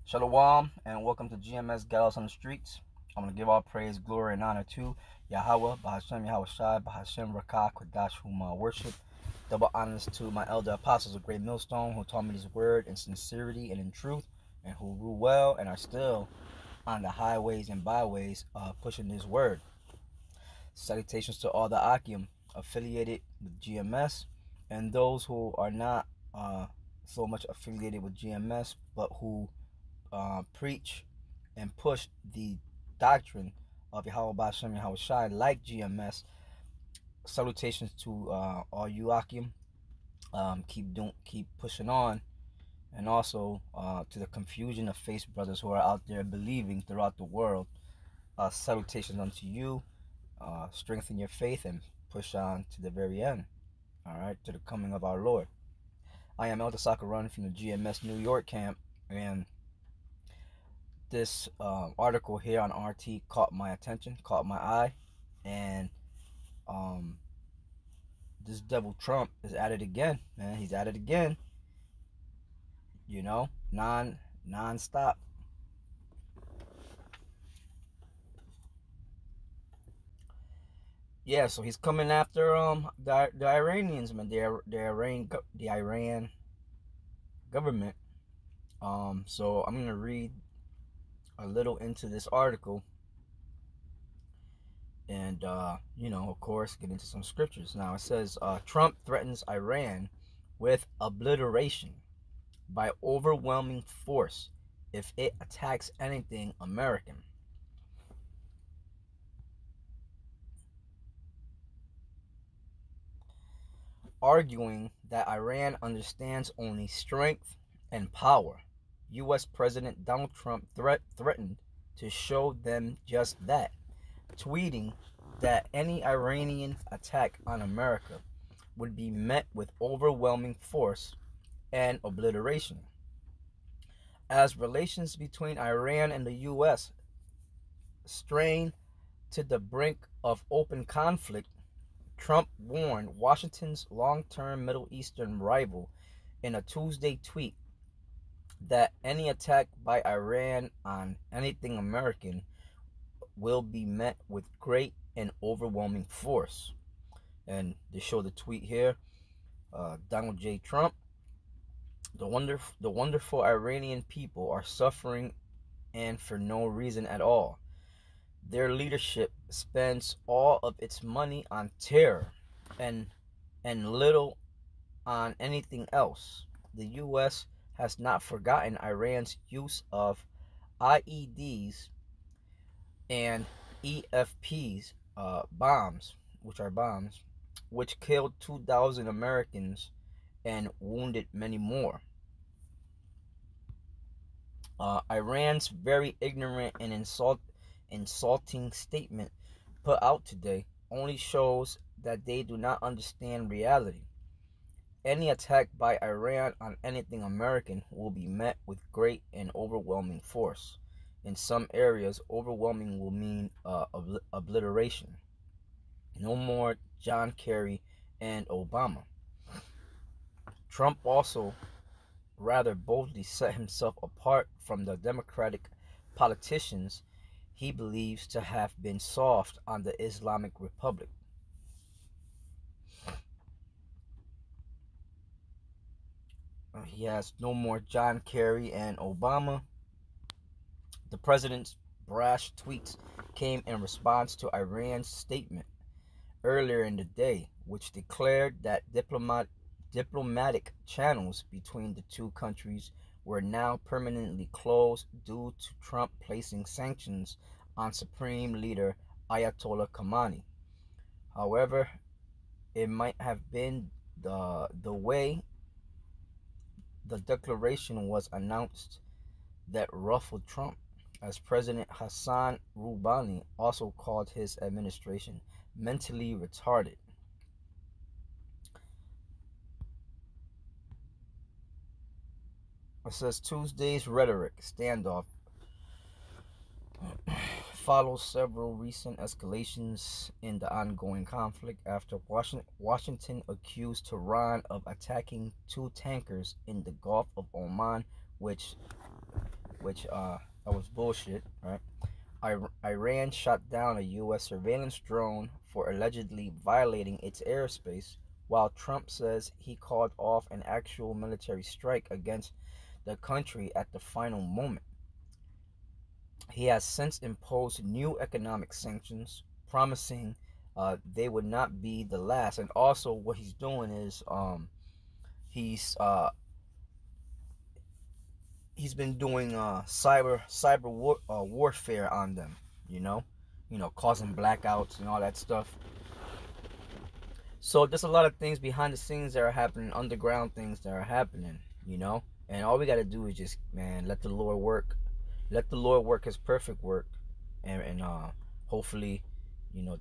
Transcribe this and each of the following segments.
Shalom and welcome to GMS Gals on the Streets. I'm going to give all praise, glory, and honor to Yahweh, Bahashem, Yahweh Shai, Bahashem, Rakah, Kodash, whom I worship. Double honors to my elder apostles of Great Millstone who taught me this word in sincerity and in truth, and who rule well and are still on the highways and byways pushing this word. Salutations to all the Akim affiliated with GMS and those who are not so much affiliated with GMS but who preach and push the doctrine of Yahweh Bashem Yahweh Shai like GMS. Salutations to all you Akim. Keep pushing on, and also to the confusion of faith brothers who are out there believing throughout the world. Salutations unto you. Strengthen your faith and push on to the very end. All right, to the coming of our Lord. I am Elder Sakuran from the GMS New York camp, and this article here on RT caught my attention, caught my eye, and this devil Trump is at it again, man. He's at it again, non-stop. Yeah, so he's coming after the Iranians, man. The Iran government. So I'm gonna read a little into this article, and of course, get into some scriptures. Now it says Trump threatens Iran with obliteration by overwhelming force if it attacks anything American. Arguing that Iran understands only strength and power, U.S. President Donald Trump threatened to show them just that, tweeting that any Iranian attack on America would be met with overwhelming force and obliteration. As relations between Iran and the U.S. strain to the brink of open conflict, Trump warned Washington's long-term Middle Eastern rival in a Tuesday tweet that any attack by Iran on anything American will be met with great and overwhelming force. And they show the tweet here. Donald J. Trump, the wonderful Iranian people are suffering, and for no reason at all. Their leadership spends all of its money on terror and little on anything else. The U.S. has not forgotten Iran's use of IEDs and EFPs, bombs, which killed 2,000 Americans and wounded many more. Iran's very ignorant and insulting statement put out today only shows that they do not understand reality. Any attack by Iran on anything American will be met with great and overwhelming force. In some areas, overwhelming will mean obliteration. No more John Kerry and Obama. Trump also rather boldly set himself apart from the Democratic politicians he believes to have been soft on the Islamic Republic. He has no more John Kerry and Obama. The president's brash tweets came in response to Iran's statement earlier in the day, which declared that diplomatic channels between the two countries were now permanently closed due to Trump placing sanctions on Supreme Leader Ayatollah Khamenei. However, it might have been the way the declaration was announced that ruffled Trump, as President Hassan Rouhani also called his administration mentally retarded. It says Tuesday's rhetoric standoff follows several recent escalations in the ongoing conflict after Washington accused Tehran of attacking two tankers in the Gulf of Oman, which which that was bullshit, right? Iran shot down a U.S. surveillance drone for allegedly violating its airspace, while Trump says he called off an actual military strike against the country at the final moment. He has since imposed new economic sanctions, promising they would not be the last. And also, what he's doing is he's uh, he's been doing warfare on them. You know, causing blackouts and all that stuff. So there's a lot of things behind the scenes that are happening, underground things that are happening. And all we got to do is just, man, let the Lord work. Let the Lord work His perfect work, and hopefully,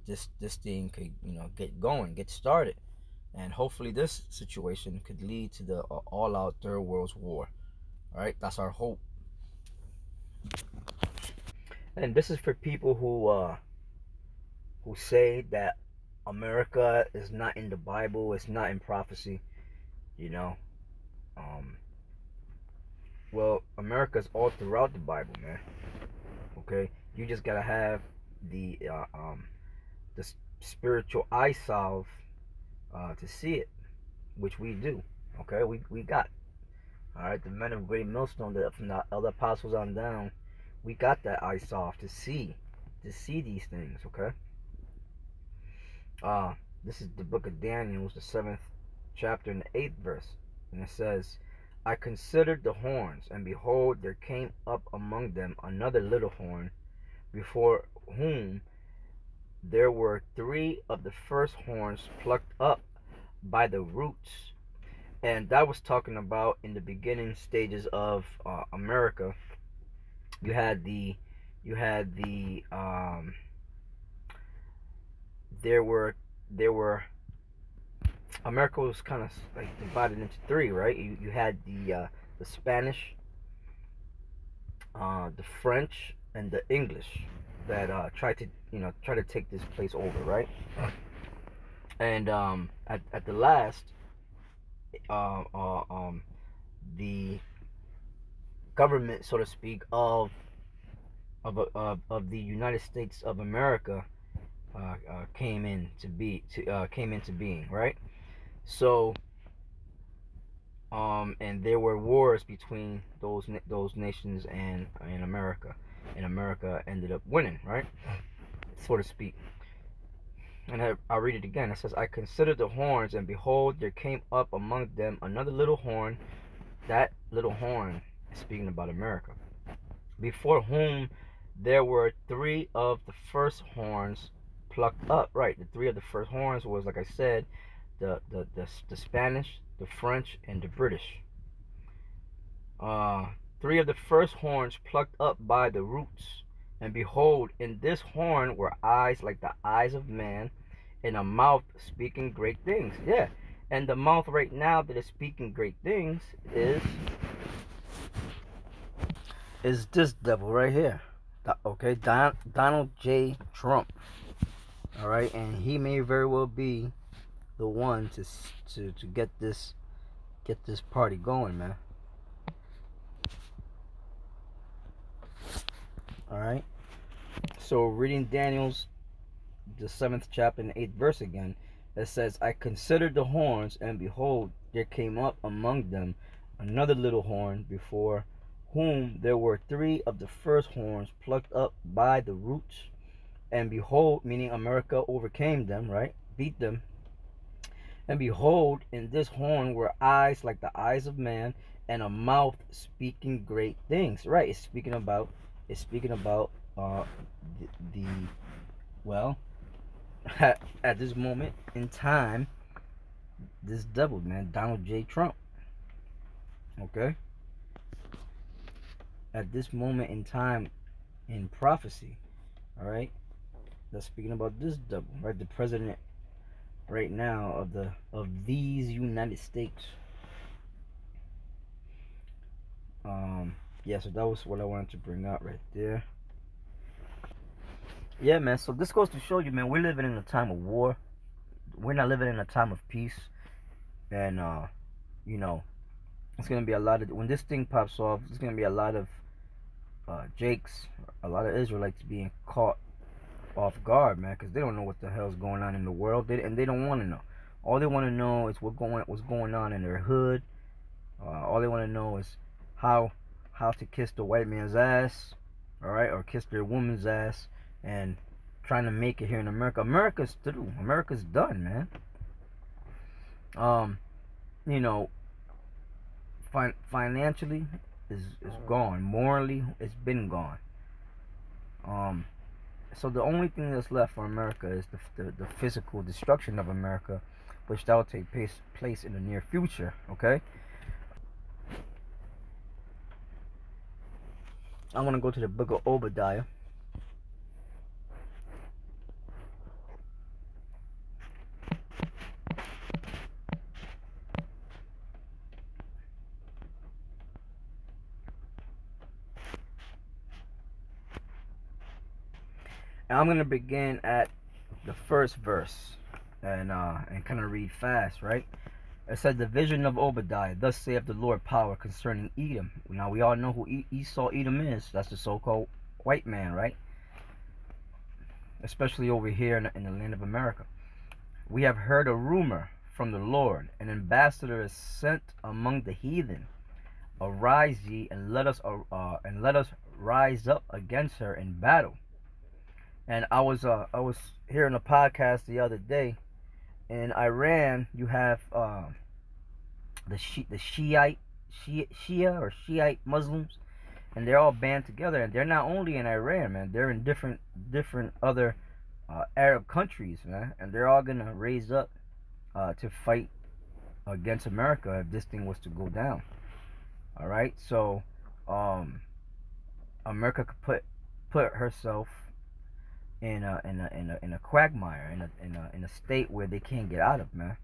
this thing could get going, get started, and hopefully this situation could lead to the all-out third world war. All right, that's our hope. And this is for people who say that America is not in the Bible, it's not in prophecy. You know, well, America's all throughout the Bible, man. Okay, you just gotta have the spiritual eye salve to see it, which we do. Okay, we got. All right, the men of Great Millstone, from the other apostles on down, we got that eye salve to see these things. Okay. This is the book of Daniel, the 7th chapter and the 8th verse, and it says, I considered the horns, and behold, there came up among them another little horn, before whom there were 3 of the first horns plucked up by the roots. And that was talking about in the beginning stages of America. You had the there were America was kind of like divided into 3, right? You had the Spanish, the French, and the English that tried to take this place over, right? And at the last, the government, so to speak, of the United States of America came into being, right? So, and there were wars between those nations and America, and America ended up winning, right, so to speak. And I'll read it again. It says, I considered the horns, and behold, there came up among them another little horn. That little horn is speaking about America, before whom there were 3 of the first horns plucked up. Right, the 3 of the first horns was, like I said, the Spanish, the French, and the British. 3 of the first horns plucked up by the roots. And behold, in this horn were eyes like the eyes of man, and a mouth speaking great things. Yeah, and the mouth right now that is speaking great things is this devil right here. Okay, Donald J. Trump. All right, and he may very well be the one to get this party going, man. All right. So reading Daniel's the 7th chapter and 8th verse again, it says, I considered the horns, and behold, there came up among them another little horn, before whom there were 3 of the first horns plucked up by the roots. And behold, meaning America overcame them, right? Beat them. And behold, in this horn were eyes like the eyes of man, and a mouth speaking great things. Right? It's speaking about the well, at this moment in time, this devil, man, Donald J. Trump. Okay? At this moment in time in prophecy, all right? That's speaking about this devil, right? The president right now of these United States. Yeah, so that was what I wanted to bring out right there. Yeah, man, so this goes to show you, man, we're living in a time of war. We're not living in a time of peace. And it's gonna be a lot of, when this thing pops off, there's gonna be a lot of Jake's, a lot of Israelites being caught off guard, man, because they don't know what the hell's going on in the world, and they don't want to know. All they want to know is what's going on in their hood. All they want to know is how to kiss the white man's ass, all right, or kiss their woman's ass, and trying to make it here in America. America's through. America's done, man. You know, financially is gone. Morally, it's been gone. So the only thing that's left for America is the physical destruction of America, which that will take place in the near future. Okay. I'm gonna go to the book of Obadiah. And I'm gonna begin at the first verse and kind of read fast, right? It said, the vision of Obadiah, thus saith the Lord power concerning Edom. Now we all know who Esau Edom is. That's the so-called white man, right? Especially over here in the land of America. We have heard a rumor from the Lord, an ambassador is sent among the heathen. Arise ye, and let us rise up against her in battle. And I was hearing a podcast the other day. In Iran, you have the Shia or Shiite Muslims, and they're all band together. And they're not only in Iran, man. They're in different other Arab countries, man. And they're all gonna raise up to fight against America if this thing was to go down. All right, so America could put herself in a quagmire, in a state where they can't get out of, man.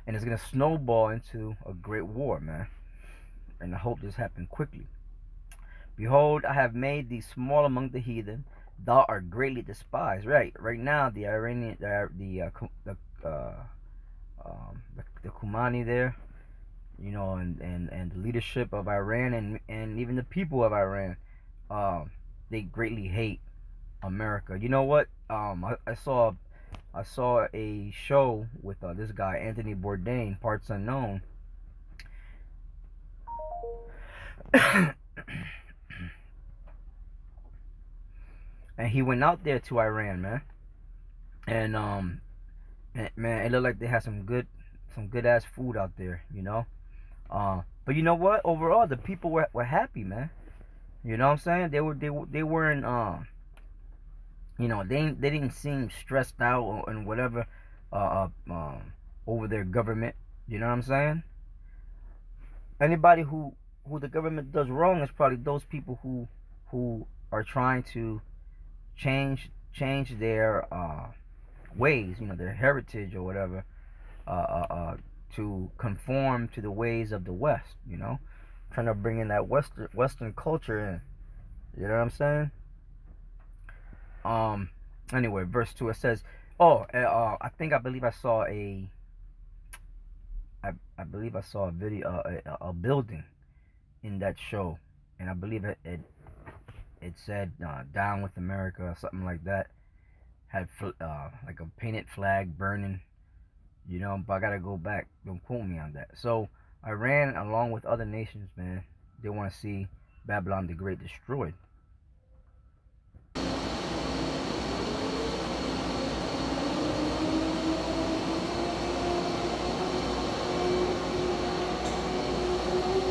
And it's gonna snowball into a great war, man. And I hope this happens quickly. Behold, I have made thee small among the heathen; thou art greatly despised. Right now, the Iranian, the Khomeini there, you know, and the leadership of Iran and even the people of Iran, they greatly hate America. You know what? I saw a show with this guy Anthony Bourdain, Parts Unknown. And he went out there to Iran, man. And man, it looked like they had some good ass food out there, you know. But you know what? Overall, the people were happy, man. You know what I'm saying? They weren't you know, they didn't seem stressed out and whatever over their government. You know what I'm saying? Anybody who the government does wrong is probably those people who are trying to change their ways, you know, their heritage or whatever, to conform to the ways of the West. You know, trying to bring in that Western culture in. You know what I'm saying? Anyway, verse 2, it says, I believe I saw a video, a building in that show, and I believe it said down with America or something like that. Had like a painted flag burning, you know, but I gotta go back, don't quote me on that. So Iran, along with other nations, man, they want to see Babylon the Great destroyed.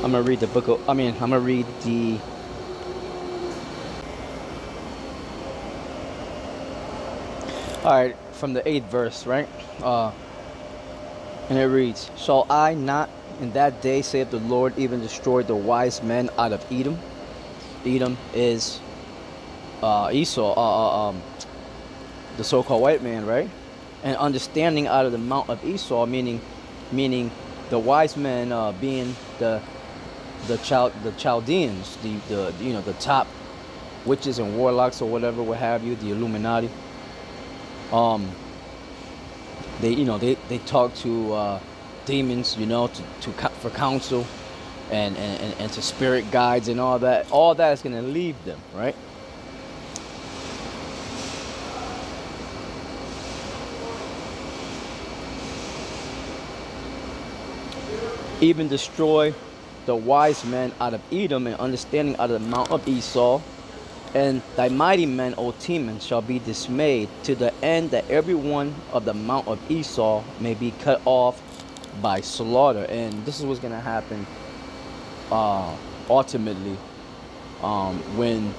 I'm gonna read the book of, I'm gonna read the alright, from the 8th verse, right? And it reads, shall I not in that day, saith the Lord, even destroy the wise men out of Edom? Edom is Esau, the so-called white man, right? And understanding out of the mount of Esau, meaning the wise men being the Chaldeans, the you know, the top witches and warlocks or whatever, what have you, the Illuminati. They talk to demons, you know, for counsel, and to spirit guides and all that is going to leave them, right? Even destroy the wise men out of Edom, and understanding out of the mount of Esau. And thy mighty men, O Teman, shall be dismayed, to the end that every one of the mount of Esau may be cut off by slaughter. And this is what's going to happen ultimately when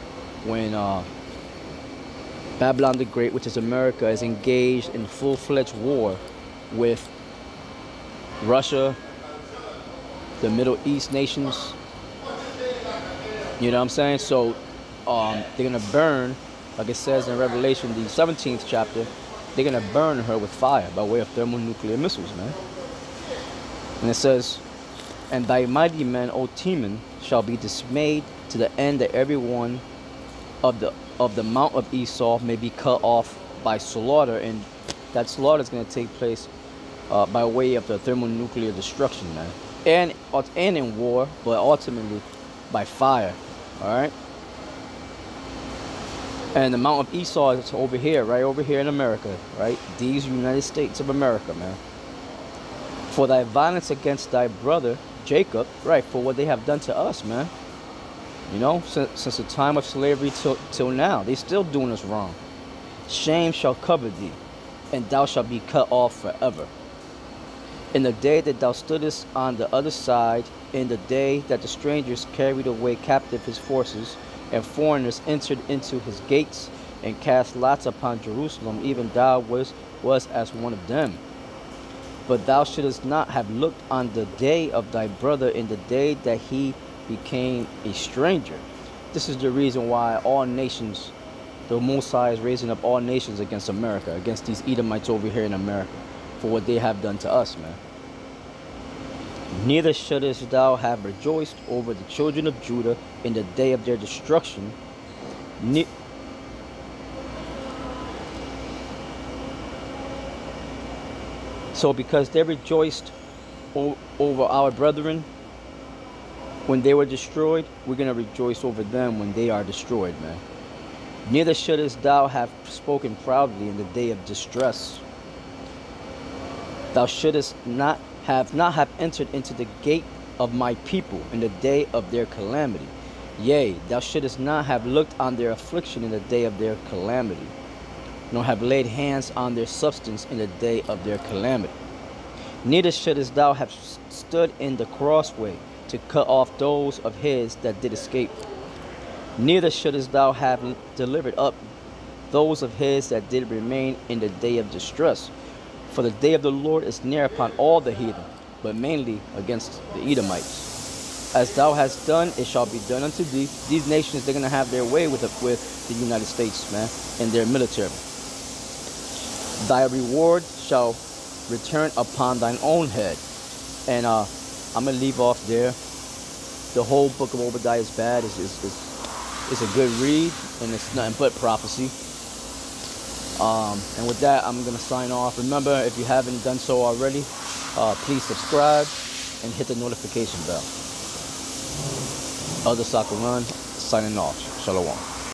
Babylon the Great, which is America, is engaged in full-fledged war with Russia, the Middle East nations. You know what I'm saying? So they're going to burn, like it says in Revelation, the 17th chapter, they're going to burn her with fire by way of thermonuclear missiles, man. And it says, and thy mighty men, O Teman, shall be dismayed, to the end that every one of the mount of Esau may be cut off by slaughter. And that slaughter is going to take place by way of the thermonuclear destruction, man. And in war, but ultimately by fire. All right. And the mount of Esau is over here, right over here in America, right? These United States of America, man. For thy violence against thy brother Jacob, right? For what they have done to us, man. You know, since the time of slavery till now, they still doing us wrong. Shame shall cover thee, and thou shalt be cut off forever. In the day that thou stoodest on the other side, in the day that the strangers carried away captive his forces, and foreigners entered into his gates, and cast lots upon Jerusalem, even thou was as one of them. But thou shouldest not have looked on the day of thy brother, in the day that he became a stranger. This is the reason why all nations, the Most High is raising up all nations against America, against these Edomites over here in America, for what they have done to us, man. Neither shouldest thou have rejoiced over the children of Judah in the day of their destruction. So because they rejoiced over our brethren when they were destroyed, we're going to rejoice over them when they are destroyed, man. Neither shouldest thou have spoken proudly in the day of distress. Thou shouldest not have entered into the gate of my people in the day of their calamity. Yea, thou shouldest not have looked on their affliction in the day of their calamity, nor have laid hands on their substance in the day of their calamity. Neither shouldest thou have stood in the crossway to cut off those of his that did escape. Neither shouldest thou have delivered up those of his that did remain in the day of distress. For the day of the Lord is near upon all the heathen, but mainly against the Edomites. As thou hast done, it shall be done unto thee. These nations, they're going to have their way with the United States, man, and their military. Thy reward shall return upon thine own head. And I'm going to leave off there. The whole book of Obadiah is bad. It's a good read, and it's nothing but prophecy. And with that, I'm going to sign off. Remember, if you haven't done so already, please subscribe and hit the notification bell. Elder Sakaran signing off. Shalom.